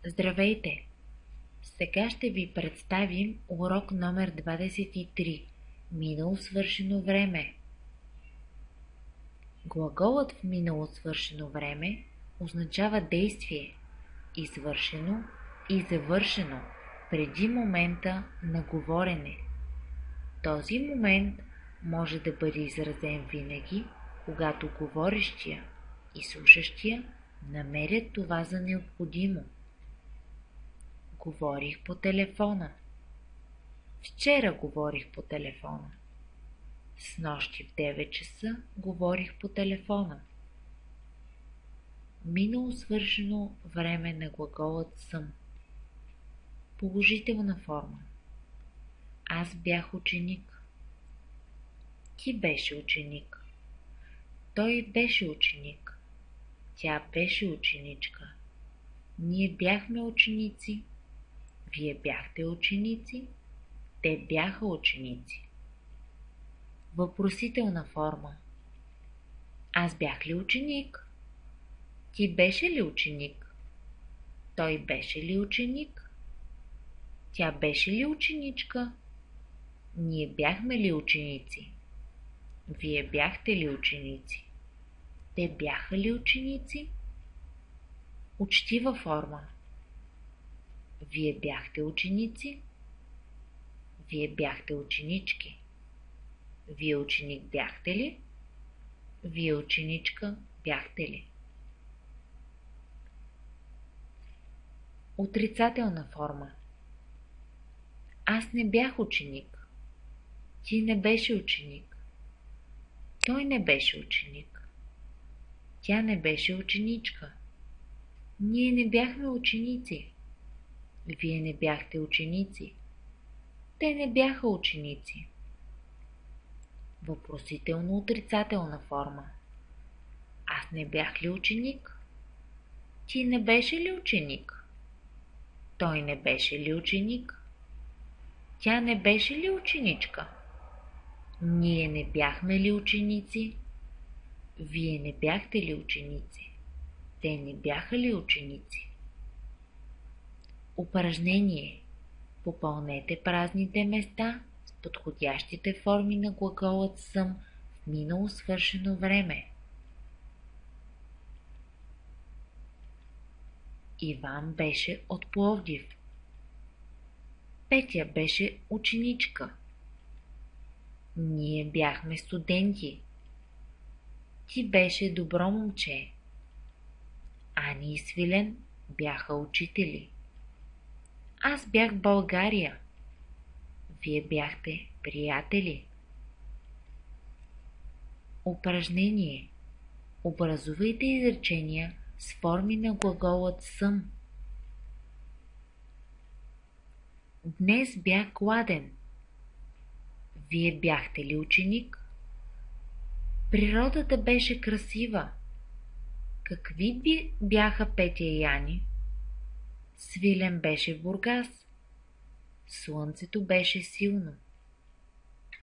Здравейте! Сега ще ви представим урок номер 23. Минало свършено време. Глаголът в минало свършено време означава действие, извършено и завършено преди момента на говорене. Този момент може да бъде изразен винаги, когато говорещия и слушащия намерят това за необходимо. Говорих по телефона. Вчера говорих по телефона. Снощи в 9 часа говорих по телефона. Минало свършено време на глаголът съм. Положителна форма. Аз бях ученик. Ти беше ученик. Той беше ученик. Тя беше ученичка. Ние бяхме ученици. Вие бяхте ученици. Те бяха ученици. Въпросителна форма. Аз бях ли ученик? Ти беше ли ученик? Той беше ли ученик? Тя беше ли ученичка? Ние бяхме ли ученици? Вие бяхте ли ученици? Те бяха ли ученици? Учтива форма. Вие бяхте ученици. Вие бяхте ученички. Вие ученик бяхте ли? Вие ученичка бяхте ли? Отрицателна форма. Аз не бях ученик. Ти не беше ученик. Той не беше ученик. Тя не беше ученичка. Ние не бяхме ученици. Вие не бяхте ученици. Те не бяха ученици. Въпросително отрицателна форма. Аз не бях ли ученик? Ти не беше ли ученик? Той не беше ли ученик? Тя не беше ли ученичка? Ние не бяхме ли ученици? Вие не бяхте ли ученици? Те не бяха ли ученици? Упражнение. Попълнете празните места с подходящите форми на глаголът съм в минало свършено време. Иван беше от Пловдив. Петя беше ученичка. Ние бяхме студенти. Ти беше добро момче. Ани и Свилен бяха учители. Аз бях в България. Вие бяхте приятели. Упражнение. Образувайте изречения с форми на глаголът съм. Днес бях гладен. Вие бяхте ли ученик? Природата беше красива. Какви бяха Петя и Ани? Свилен беше в Бургас. Слънцето беше силно.